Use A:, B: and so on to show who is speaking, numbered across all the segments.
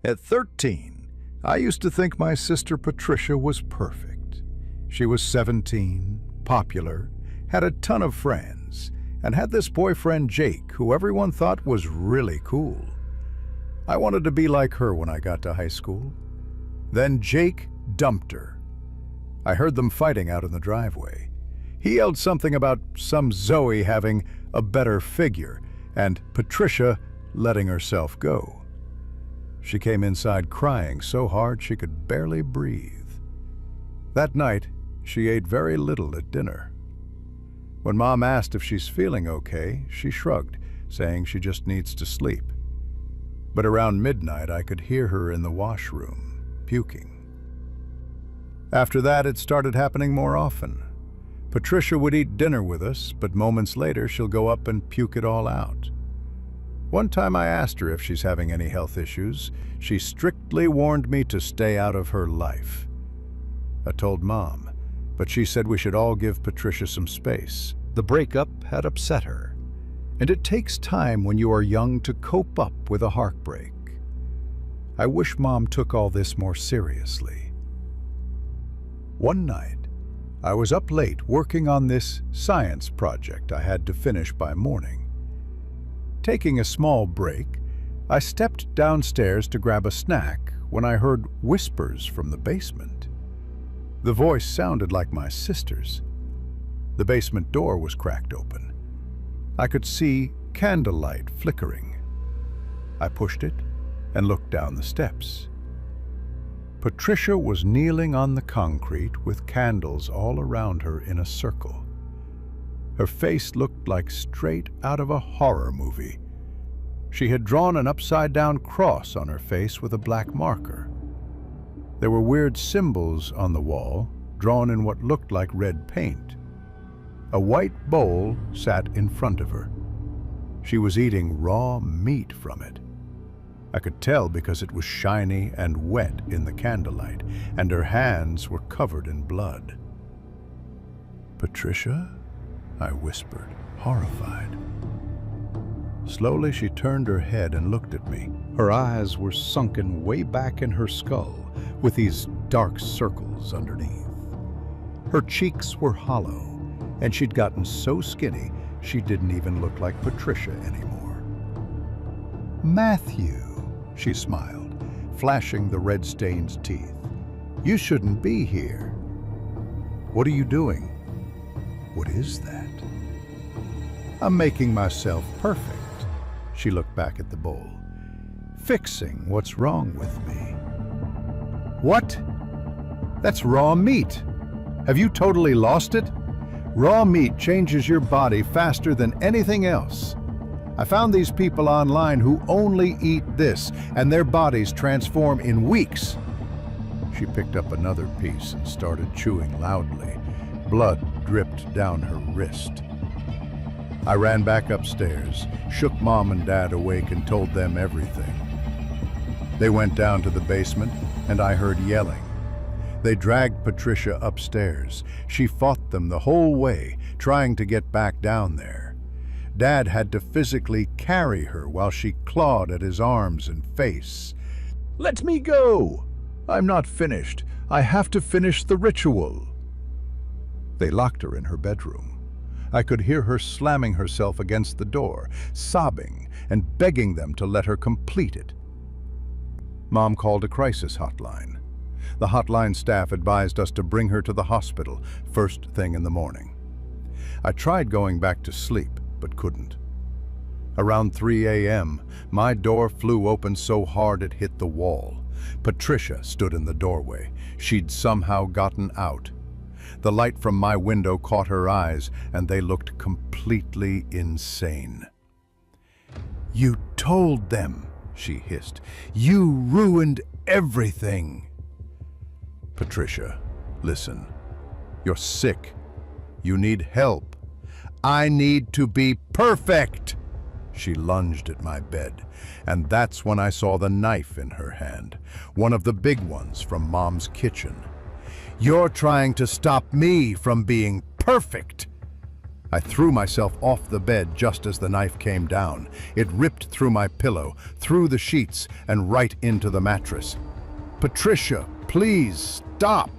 A: At 13, I used to think my sister Patricia was perfect. She was 17, popular, had a ton of friends, and had this boyfriend Jake, who everyone thought was really cool. I wanted to be like her when I got to high school. Then Jake dumped her. I heard them fighting out in the driveway. He yelled something about some Zoe having a better figure and Patricia letting herself go. She came inside crying so hard she could barely breathe. That night, she ate very little at dinner. When Mom asked if she's feeling okay, she shrugged, saying she just needs to sleep. But around midnight, I could hear her in the washroom, puking. After that, it started happening more often. Patricia would eat dinner with us, but moments later, she'll go up and puke it all out. One time I asked her if she's having any health issues. She strictly warned me to stay out of her life. I told Mom, but she said we should all give Patricia some space. The breakup had upset her, and it takes time when you are young to cope up with a heartbreak. I wish Mom took all this more seriously. One night, I was up late working on this science project I had to finish by morning. Taking a small break, I stepped downstairs to grab a snack when I heard whispers from the basement. The voice sounded like my sister's. The basement door was cracked open. I could see candlelight flickering. I pushed it and looked down the steps. Patricia was kneeling on the concrete with candles all around her in a circle. Her face looked like straight out of a horror movie. She had drawn an upside-down cross on her face with a black marker. There were weird symbols on the wall, drawn in what looked like red paint. A white bowl sat in front of her. She was eating raw meat from it. I could tell because it was shiny and wet in the candlelight, and her hands were covered in blood. "Patricia?" I whispered, horrified. Slowly she turned her head and looked at me. Her eyes were sunken way back in her skull, with these dark circles underneath. Her cheeks were hollow, and she'd gotten so skinny she didn't even look like Patricia anymore. "Matthew," she smiled, flashing the red-stained teeth. "You shouldn't be here." "What are you doing?" "What is that?" "I'm making myself perfect." She looked back at the bowl. "Fixing what's wrong with me." "What? That's raw meat. Have you totally lost it? Raw meat changes your body faster than anything else. I found these people online who only eat this, and their bodies transform in weeks." She picked up another piece and started chewing loudly. Blood dripped down her wrist. I ran back upstairs, shook Mom and Dad awake and told them everything. They went down to the basement, and I heard yelling. They dragged Patricia upstairs. She fought them the whole way, trying to get back down there. Dad had to physically carry her while she clawed at his arms and face. "Let me go! I'm not finished. I have to finish the ritual." They locked her in her bedroom. I could hear her slamming herself against the door, sobbing and begging them to let her complete it. Mom called a crisis hotline. The hotline staff advised us to bring her to the hospital first thing in the morning. I tried going back to sleep, but couldn't. Around 3 a.m., my door flew open so hard it hit the wall. Patricia stood in the doorway. She'd somehow gotten out. The light from my window caught her eyes, and they looked completely insane. "You told them," she hissed. "You ruined everything." "Patricia, listen. You're sick. You need help. I need to be perfect." She lunged at my bed, and that's when I saw the knife in her hand, one of the big ones from Mom's kitchen. "You're trying to stop me from being perfect." I threw myself off the bed just as the knife came down. It ripped through my pillow, through the sheets, and right into the mattress. "Patricia, please, stop!"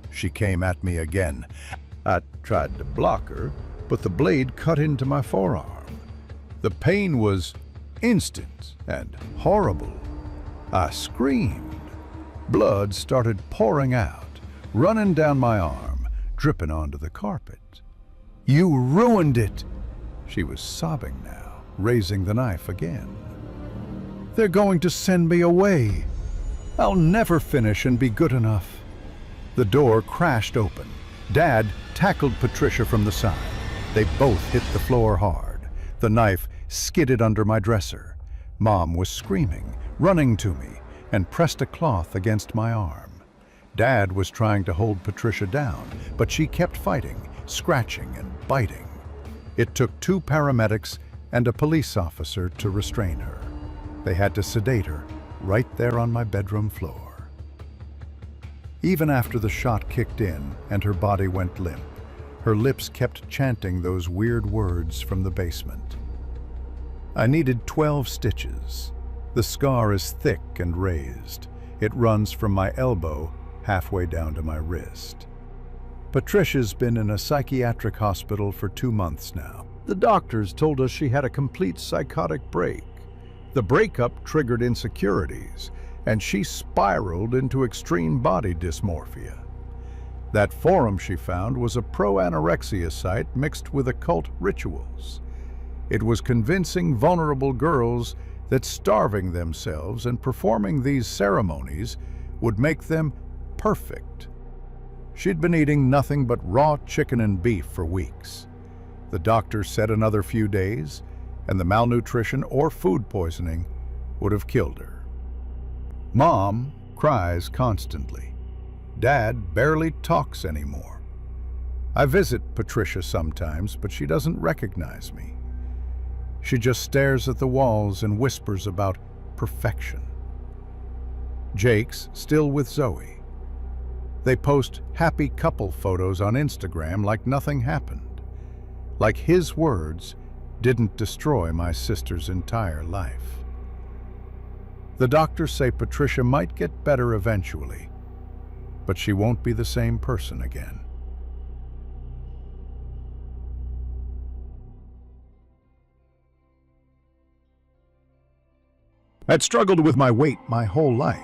A: She came at me again. I tried to block her, but the blade cut into my forearm. The pain was instant and horrible. I screamed. Blood started pouring out, running down my arm, dripping onto the carpet. "You ruined it!" She was sobbing now, raising the knife again. "They're going to send me away. I'll never finish and be good enough." The door crashed open. Dad tackled Patricia from the side. They both hit the floor hard. The knife skidded under my dresser. Mom was screaming, running to me, and pressed a cloth against my arm. Dad was trying to hold Patricia down, but she kept fighting, scratching and biting. It took 2 paramedics and a police officer to restrain her. They had to sedate her right there on my bedroom floor. Even after the shot kicked in and her body went limp, her lips kept chanting those weird words from the basement. I needed 12 stitches. The scar is thick and raised. It runs from my elbow halfway down to my wrist. Patricia's been in a psychiatric hospital for 2 months now. The doctors told us she had a complete psychotic break. The breakup triggered insecurities, and she spiraled into extreme body dysmorphia. That forum she found was a pro-anorexia site mixed with occult rituals. It was convincing vulnerable girls that starving themselves and performing these ceremonies would make them perfect. She'd been eating nothing but raw chicken and beef for weeks. The doctor said another few days, and the malnutrition or food poisoning would have killed her. Mom cries constantly. Dad barely talks anymore. I visit Patricia sometimes, but she doesn't recognize me. She just stares at the walls and whispers about perfection. Jake's still with Zoe. They post happy couple photos on Instagram like nothing happened. Like his words didn't destroy my sister's entire life. The doctors say Patricia might get better eventually, but she won't be the same person again. I'd struggled with my weight my whole life.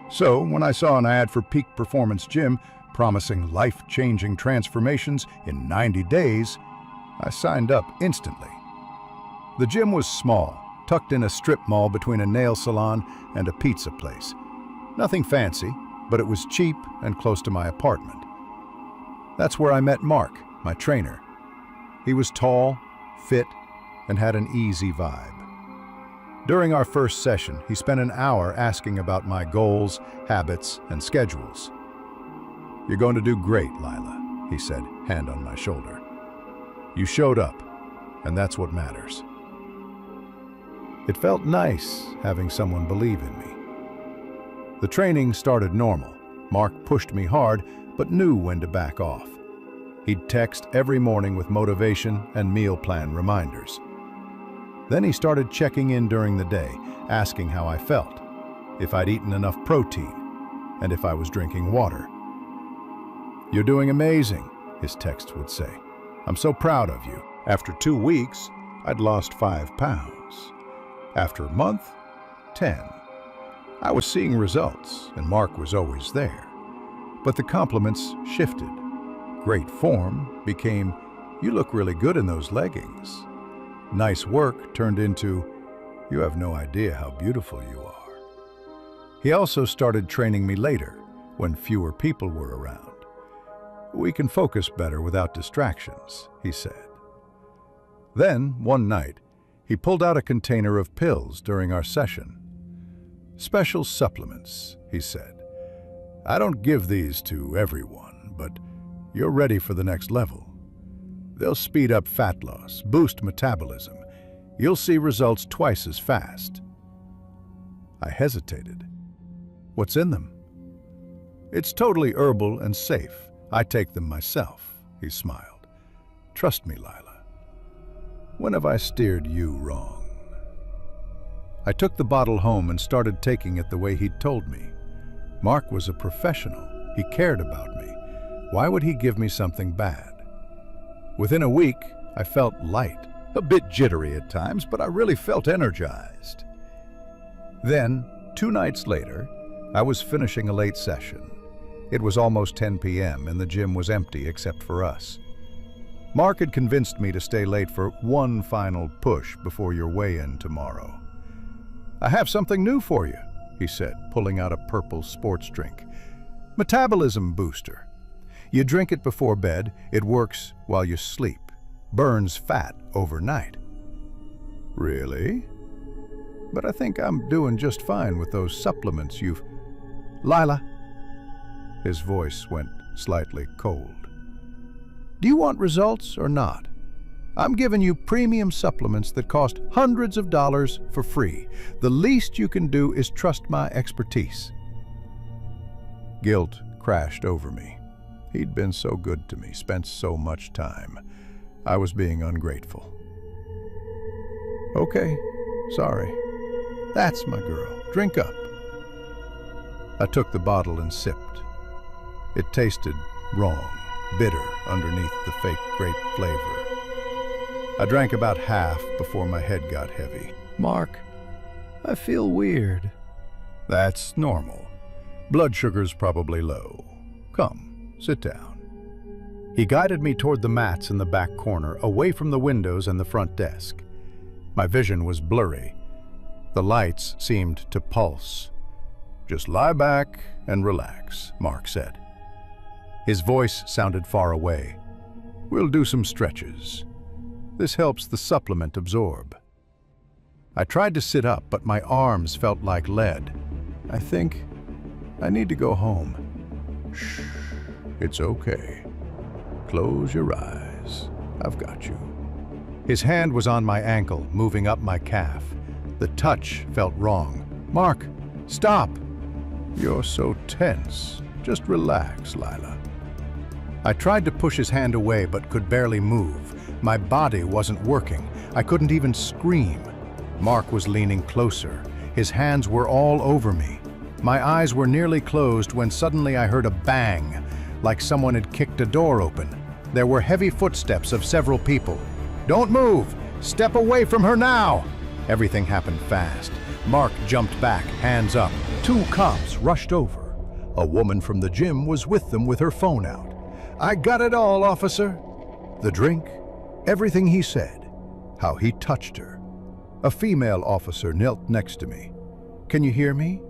A: So when I saw an ad for Peak Performance Gym promising life-changing transformations in 90 days, I signed up instantly. The gym was small, tucked in a strip mall between a nail salon and a pizza place. Nothing fancy, but it was cheap and close to my apartment. That's where I met Mark, my trainer. He was tall, fit, and had an easy vibe. During our first session, he spent an hour asking about my goals, habits, and schedules. "You're going to do great, Lila," he said, hand on my shoulder. "You showed up, and that's what matters." It felt nice having someone believe in me. The training started normal. Mark pushed me hard, but knew when to back off. He'd text every morning with motivation and meal plan reminders. Then he started checking in during the day, asking how I felt, if I'd eaten enough protein, and if I was drinking water. "You're doing amazing," his texts would say. "I'm so proud of you." After 2 weeks, I'd lost 5 pounds. After a month, 10. I was seeing results, and Mark was always there. But the compliments shifted. Great form became, "You look really good in those leggings." Nice work turned into, "You have no idea how beautiful you are." He also started training me later, when fewer people were around. "We can focus better without distractions," he said. Then, one night, he pulled out a container of pills during our session. "Special supplements," he said. "I don't give these to everyone, but you're ready for the next level. They'll speed up fat loss, boost metabolism. You'll see results twice as fast." I hesitated. "What's in them?" "It's totally herbal and safe. I take them myself," he smiled. Trust me, Lila. When have I steered you wrong? I took the bottle home and started taking it the way he'd told me. Mark was a professional. He cared about me. Why would he give me something bad? Within a week, I felt light, a bit jittery at times, but I really felt energized. Then, 2 nights later, I was finishing a late session. It was almost 10 p.m. and the gym was empty except for us. Mark had convinced me to stay late for one final push before your weigh-in tomorrow. "I have something new for you," he said, pulling out a purple sports drink. "Metabolism booster. You drink it before bed, it works while you sleep, burns fat overnight." "Really? But I think I'm doing just fine with those supplements you've—" "Lila." His voice went slightly cold. "Do you want results or not? I'm giving you premium supplements that cost hundreds of dollars for free. The least you can do is trust my expertise." Guilt crashed over me. He'd been so good to me, spent so much time. I was being ungrateful. "Okay, sorry. That's my girl. Drink up." I took the bottle and sipped. It tasted wrong, bitter underneath the fake grape flavor. I drank about half before my head got heavy. "Mark, I feel weird." "That's normal. Blood sugar's probably low. Come, sit down." He guided me toward the mats in the back corner, away from the windows and the front desk. My vision was blurry. The lights seemed to pulse. "Just lie back and relax," Mark said. His voice sounded far away. "We'll do some stretches. This helps the supplement absorb." I tried to sit up, but my arms felt like lead. "I think I need to go home." "Shh, it's okay. Close your eyes. I've got you." His hand was on my ankle, moving up my calf. The touch felt wrong. "Mark, stop!" "You're so tense. Just relax, Lila." I tried to push his hand away, but could barely move. My body wasn't working. I couldn't even scream. Mark was leaning closer. His hands were all over me. My eyes were nearly closed when suddenly I heard a bang, like someone had kicked a door open. There were heavy footsteps of several people. "Don't move! Step away from her now!" Everything happened fast. Mark jumped back, hands up. 2 cops rushed over. A woman from the gym was with them with her phone out. "I got it all, officer." The drink, everything he said, how he touched her. A female officer knelt next to me. "Can you hear me?"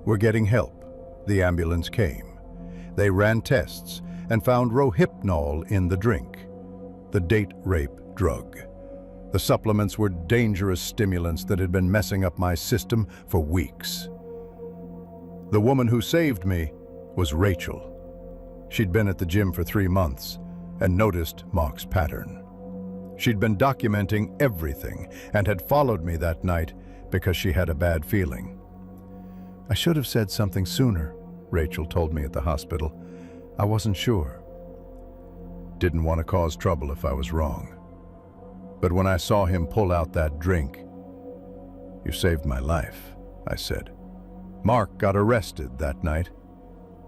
A: "We're getting help." The ambulance came. They ran tests and found Rohypnol in the drink, the date rape drug. The supplements were dangerous stimulants that had been messing up my system for weeks. The woman who saved me was Rachel. She'd been at the gym for 3 months and noticed Mark's pattern. She'd been documenting everything and had followed me that night because she had a bad feeling. "I should have said something sooner," Rachel told me at the hospital. "I wasn't sure." Didn't want to cause trouble if I was wrong. But when I saw him pull out that drink, "You saved my life," I said. Mark got arrested that night.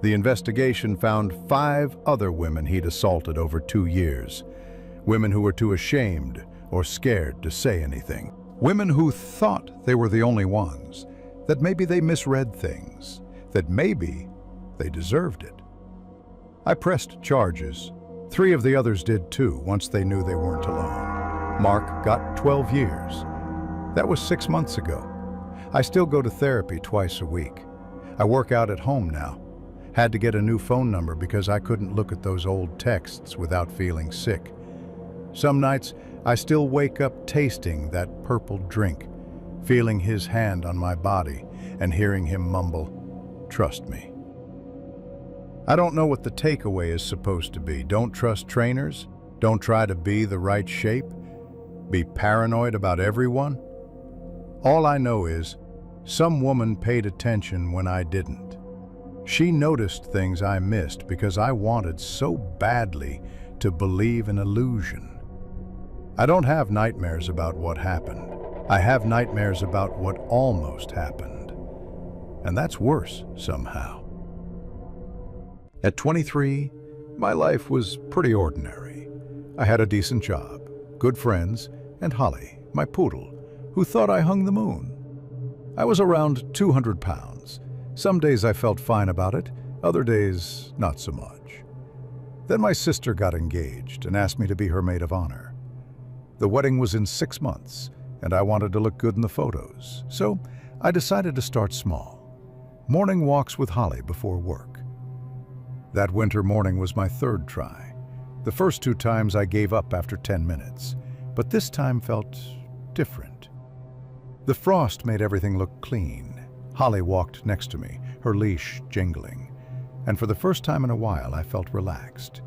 A: The investigation found 5 other women he'd assaulted over 2 years. Women who were too ashamed or scared to say anything. Women who thought they were the only ones, that maybe they misread things, that maybe they deserved it. I pressed charges. 3 of the others did too, once they knew they weren't alone. Mark got 12 years. That was 6 months ago. I still go to therapy twice a week. I work out at home now. Had to get a new phone number because I couldn't look at those old texts without feeling sick. Some nights, I still wake up tasting that purple drink, feeling his hand on my body and hearing him mumble, "Trust me." I don't know what the takeaway is supposed to be. Don't trust trainers. Don't try to be the right shape. Be paranoid about everyone. All I know is, some woman paid attention when I didn't. She noticed things I missed because I wanted so badly to believe in illusion. I don't have nightmares about what happened. I have nightmares about what almost happened. And that's worse somehow. At 23, my life was pretty ordinary. I had a decent job, good friends, and Holly, my poodle, who thought I hung the moon. I was around 200 pounds. Some days I felt fine about it, other days not so much. Then my sister got engaged and asked me to be her maid of honor. The wedding was in 6 months, and I wanted to look good in the photos, so I decided to start small. Morning walks with Holly before work. That winter morning was my third try. The first 2 times I gave up after 10 minutes, but this time felt different. The frost made everything look clean. Holly walked next to me, her leash jingling, and for the first time in a while I felt relaxed.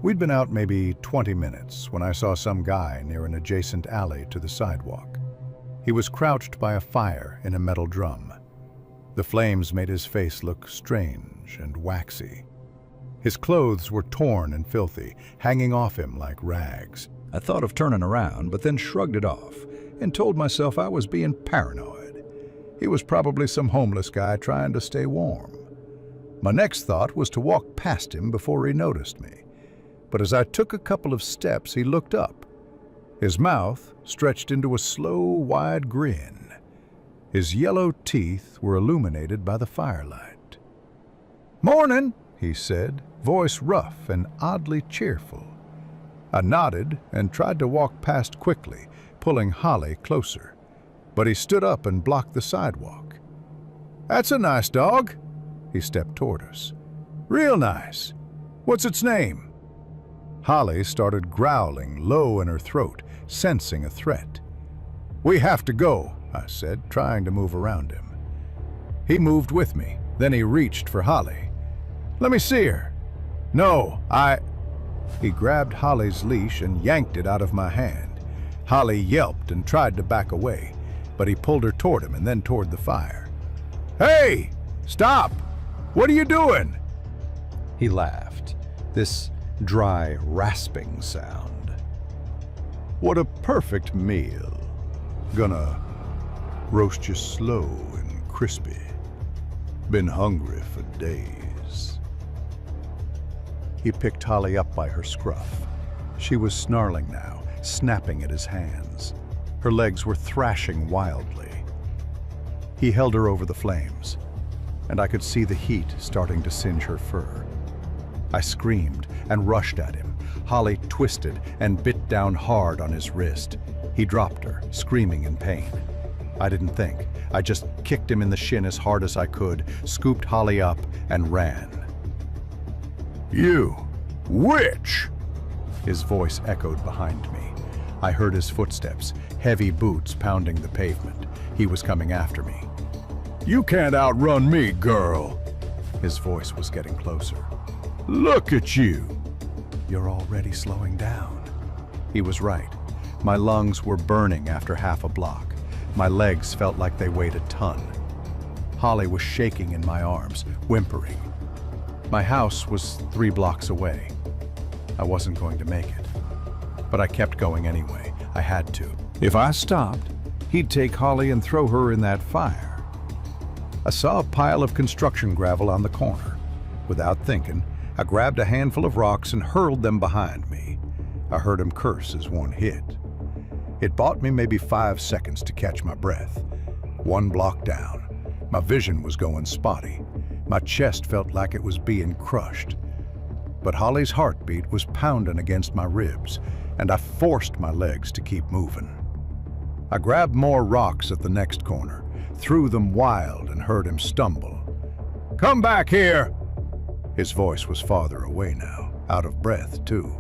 A: We'd been out maybe 20 minutes when I saw some guy near an adjacent alley to the sidewalk. He was crouched by a fire in a metal drum. The flames made his face look strange and waxy. His clothes were torn and filthy, hanging off him like rags. I thought of turning around, but then shrugged it off and told myself I was being paranoid. He was probably some homeless guy trying to stay warm. My next thought was to walk past him before he noticed me. But as I took a couple of steps, he looked up. His mouth stretched into a slow, wide grin. His yellow teeth were illuminated by the firelight. "Morning," he said, voice rough and oddly cheerful. I nodded and tried to walk past quickly, pulling Holly closer. But he stood up and blocked the sidewalk. "That's a nice dog." He stepped toward us. "Real nice. What's its name?" Holly started growling low in her throat, sensing a threat. "We have to go," I said, trying to move around him. He moved with me. Then he reached for Holly. "Let me see her." "No, He grabbed Holly's leash and yanked it out of my hand. Holly yelped and tried to back away, but he pulled her toward him and then toward the fire. "Hey! Stop! What are you doing?" He laughed, this dry, rasping sound. "What a perfect meal. Gonna roast you slow and crispy. Been hungry for days." He picked Holly up by her scruff. She was snarling now, snapping at his hands. Her legs were thrashing wildly. He held her over the flames, and I could see the heat starting to singe her fur. I screamed and rushed at him. Holly twisted and bit down hard on his wrist. He dropped her, screaming in pain. I didn't think. I just kicked him in the shin as hard as I could, scooped Holly up, and ran. "You witch!" His voice echoed behind me. I heard his footsteps, heavy boots pounding the pavement. He was coming after me. "You can't outrun me, girl!" His voice was getting closer. "Look at you!" "You're already slowing down." He was right. My lungs were burning after half a block. My legs felt like they weighed a ton. Holly was shaking in my arms, whimpering. My house was 3 blocks away. I wasn't going to make it. But I kept going anyway. I had to. If I stopped, he'd take Holly and throw her in that fire. I saw a pile of construction gravel on the corner. Without thinking, I grabbed a handful of rocks and hurled them behind me. I heard him curse as one hit. It bought me maybe 5 seconds to catch my breath. 1 block down. My vision was going spotty. My chest felt like it was being crushed. But Holly's heartbeat was pounding against my ribs, and I forced my legs to keep moving. I grabbed more rocks at the next corner, threw them wild, and heard him stumble. "Come back here!" His voice was farther away now, out of breath too.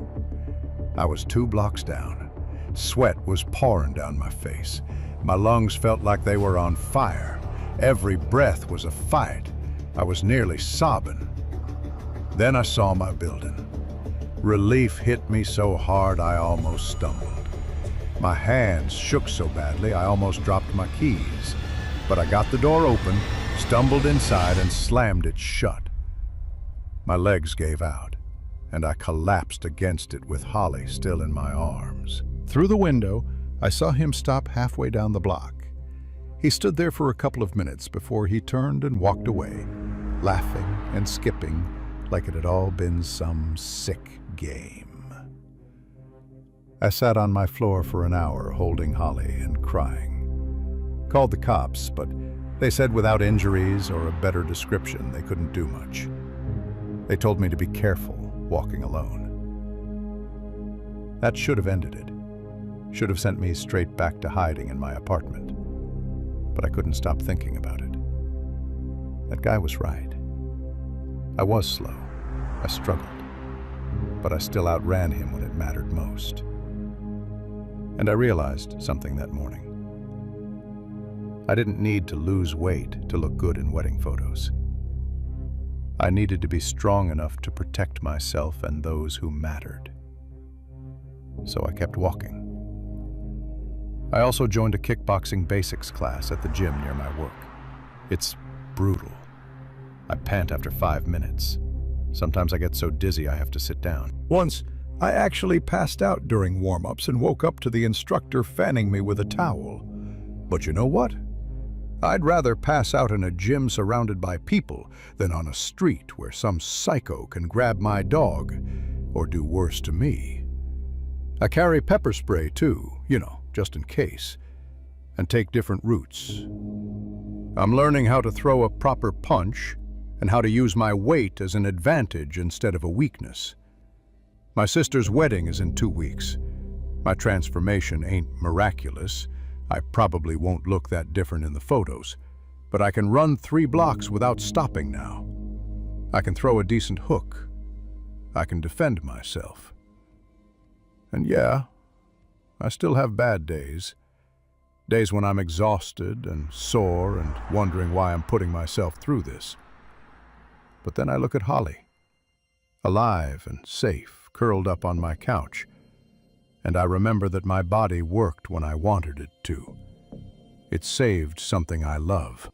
A: I was 2 blocks down. Sweat was pouring down my face. My lungs felt like they were on fire. Every breath was a fight. I was nearly sobbing. Then I saw my building. Relief hit me so hard I almost stumbled. My hands shook so badly I almost dropped my keys. But I got the door open, stumbled inside, and slammed it shut. My legs gave out, and I collapsed against it with Holly still in my arms. Through the window, I saw him stop halfway down the block. He stood there for a couple of minutes before he turned and walked away, laughing and skipping like it had all been some sick game. I sat on my floor for an hour holding Holly and crying. Called the cops, but they said without injuries or a better description they couldn't do much. They told me to be careful walking alone. That should have ended it. Should have sent me straight back to hiding in my apartment. But I couldn't stop thinking about it. That guy was right. I was slow. I struggled. But I still outran him when it mattered most. And I realized something that morning. I didn't need to lose weight to look good in wedding photos. I needed to be strong enough to protect myself and those who mattered. So I kept walking. I also joined a kickboxing basics class at the gym near my work. It's brutal. I pant after 5 minutes. Sometimes I get so dizzy I have to sit down. Once, I actually passed out during warm-ups and woke up to the instructor fanning me with a towel. But you know what? I'd rather pass out in a gym surrounded by people than on a street where some psycho can grab my dog or do worse to me. I carry pepper spray too, just in case, and take different routes. I'm learning how to throw a proper punch and how to use my weight as an advantage instead of a weakness. My sister's wedding is in 2 weeks. My transformation ain't miraculous. I probably won't look that different in the photos, but I can run 3 blocks without stopping now. I can throw a decent hook. I can defend myself. And yeah, I still have bad days. Days when I'm exhausted and sore and wondering why I'm putting myself through this. But then I look at Holly, alive and safe, curled up on my couch, and I remember that my body worked when I wanted it to. It saved something I love.